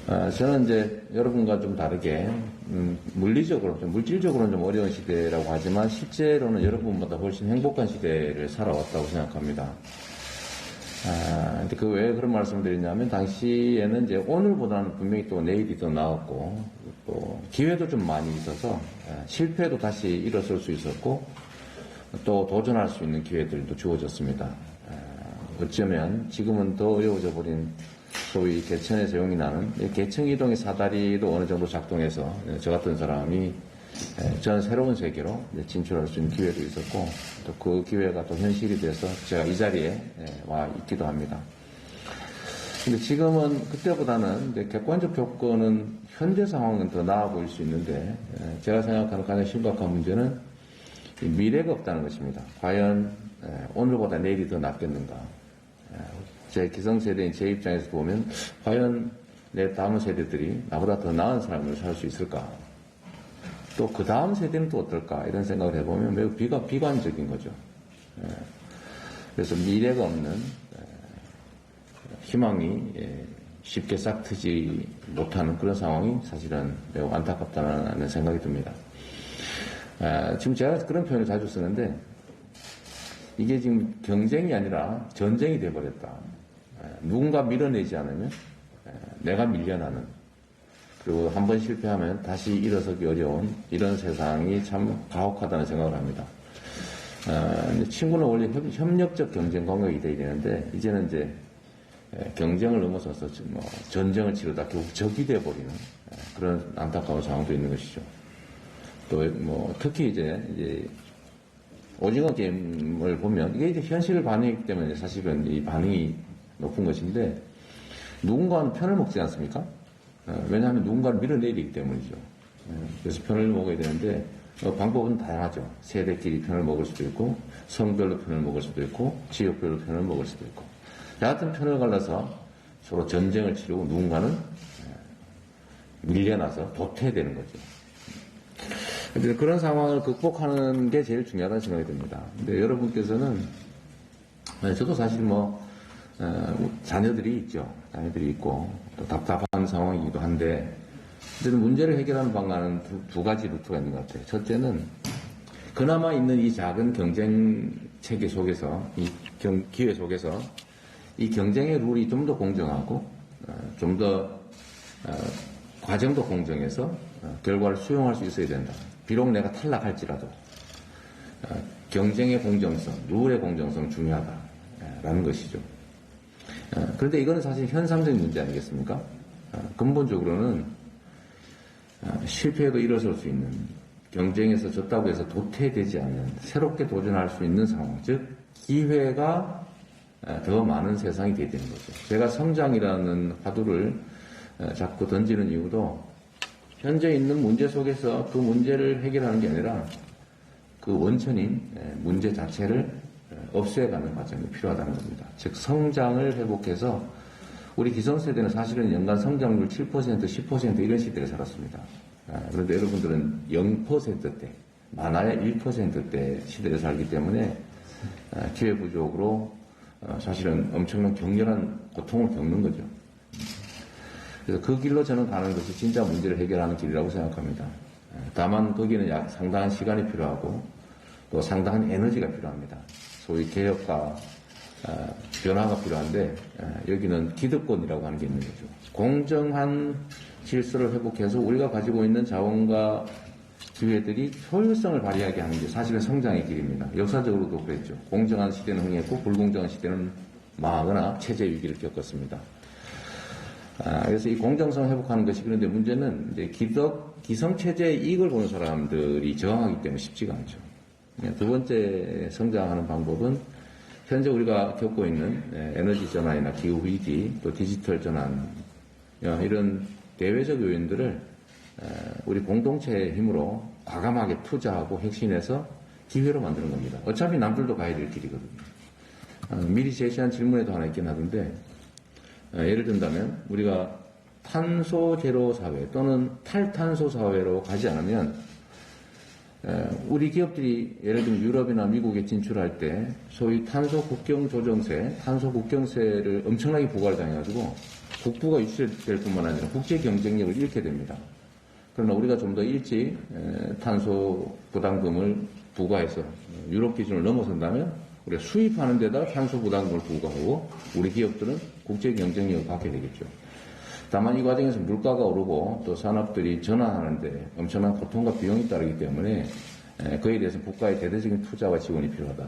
저는 이제 여러분과 좀 다르게, 물리적으로, 물질적으로는 좀 어려운 시대라고 하지만 실제로는 여러분보다 훨씬 행복한 시대를 살아왔다고 생각합니다. 근데 왜 그런 말씀을 드리냐면, 당시에는 이제 오늘보다는 분명히 또 내일이 더 나았고, 또 기회도 좀 많이 있어서, 실패도 다시 일어설 수 있었고, 또 도전할 수 있는 기회들도 주어졌습니다. 어쩌면 지금은 더 어려워져 버린 소위 개천에서 용이 나는 개천 이동의 사다리도 어느 정도 작동해서 저 같은 사람이 전 새로운 세계로 진출할 수 있는 기회도 있었고 또 그 기회가 또 현실이 돼서 제가 이 자리에 와 있기도 합니다. 근데 지금은 그때보다는 이제 객관적 조건은 현재 상황은 더 나아 보일 수 있는데 제가 생각하는 가장 심각한 문제는 미래가 없다는 것입니다. 과연 오늘보다 내일이 더 낫겠는가? 제 기성세대인 제 입장에서 보면 과연 내 다음 세대들이 나보다 더 나은 삶을 살 수 있을까? 또 그 다음 세대는 또 어떨까? 이런 생각을 해보면 매우 비관적인 거죠. 그래서 미래가 없는 희망이 쉽게 싹 트지 못하는 그런 상황이 사실은 매우 안타깝다는 생각이 듭니다. 지금 제가 그런 표현을 자주 쓰는데 이게 지금 경쟁이 아니라 전쟁이 돼버렸다. 누군가 밀어내지 않으면 내가 밀려나는 그리고 한번 실패하면 다시 일어서기 어려운 이런 세상이 참 가혹하다는 생각을 합니다. 친구는 원래 협력적 경쟁 관계이 돼야 되는데 이제는 이제 경쟁을 넘어서서 뭐 전쟁을 치르다 결국 적이 돼버리는 그런 안타까운 상황도 있는 것이죠. 또 뭐 특히 이제 오징어 게임을 보면 이게 이제 현실을 반영했기 때문에 사실은 이 반응이 높은 것인데 누군가는 편을 먹지 않습니까? 왜냐하면 누군가를 밀어내리기 때문이죠. 그래서 편을 먹어야 되는데 방법은 다양하죠. 세대끼리 편을 먹을 수도 있고 성별로 편을 먹을 수도 있고 지역별로 편을 먹을 수도 있고 여하튼 편을 갈라서 서로 전쟁을 치르고 누군가는 밀려나서 도태되는 거죠. 그런 상황을 극복하는 게 제일 중요하다는 생각이 듭니다. 근데 여러분께서는 저도 사실 자녀들이 있죠. 자녀들이 있고 또 답답한 상황이기도 한데 문제를 해결하는 방안은 두 가지 루트가 있는 것 같아요. 첫째는 그나마 있는 이 작은 경쟁 체계 속에서 이 기회 속에서 이 경쟁의 룰이 좀 더 공정하고 좀 더 과정도 공정해서 결과를 수용할 수 있어야 된다. 비록 내가 탈락할지라도 경쟁의 공정성, 룰의 공정성 중요하다라는 것이죠. 그런데 이거는 사실 현상적인 문제 아니겠습니까? 근본적으로는 실패해도 일어설 수 있는 경쟁에서 졌다고 해서 도태되지 않는 새롭게 도전할 수 있는 상황, 즉 기회가 더 많은 세상이 되야 되는 거죠. 제가 성장이라는 화두를 자꾸 던지는 이유도 현재 있는 문제 속에서 그 문제를 해결하는 게 아니라 그 원천인 문제 자체를 없애가는 과정이 필요하다는 겁니다. 즉 성장을 회복해서 우리 기성세대는 사실은 연간 성장률 7%, 10% 이런 시대를 살았습니다. 그런데 여러분들은 0%대, 많아야 1%대 시대를 살기 때문에 기회 부족으로 사실은 엄청난 격렬한 고통을 겪는 거죠. 그래서 그 길로 저는 가는 것이 진짜 문제를 해결하는 길이라고 생각합니다. 다만 거기는 상당한 시간이 필요하고 또 상당한 에너지가 필요합니다. 소위 개혁과 변화가 필요한데 여기는 기득권이라고 하는 게 있는 거죠. 공정한 질서를 회복해서 우리가 가지고 있는 자원과 기회들이 효율성을 발휘하게 하는 게 사실은 성장의 길입니다. 역사적으로도 그랬죠. 공정한 시대는 흥했고 불공정한 시대는 망하거나 체제 위기를 겪었습니다. 그래서 이 공정성 회복하는 것이 그런데 문제는 이제 기성체제의 이익을 보는 사람들이 저항하기 때문에 쉽지가 않죠. 두 번째 성장하는 방법은 현재 우리가 겪고 있는 에너지 전환이나 기후 위기, 또 디지털 전환 이런 대외적 요인들을 우리 공동체의 힘으로 과감하게 투자하고 핵심해서 기회로 만드는 겁니다. 어차피 남들도 가야 될 길이거든요. 미리 제시한 질문에도 하나 있긴 하던데 예를 든다면 우리가 탄소 제로 사회 또는 탈탄소 사회로 가지 않으면 우리 기업들이 예를 들면 유럽이나 미국에 진출할 때 소위 탄소 국경 조정세, 탄소 국경세를 엄청나게 부과를 당해가지고 국부가 유출될 뿐만 아니라 국제 경쟁력을 잃게 됩니다. 그러나 우리가 좀 더 일찍 탄소 부담금을 부과해서 유럽 기준을 넘어선다면 우리가 수입하는 데다 탄소 부담금을 부과하고 우리 기업들은 국제 경쟁력을 갖게 되겠죠. 다만 이 과정에서 물가가 오르고 또 산업들이 전환하는데 엄청난 고통과 비용이 따르기 때문에 그에 대해서 국가의 대대적인 투자와 지원이 필요하다.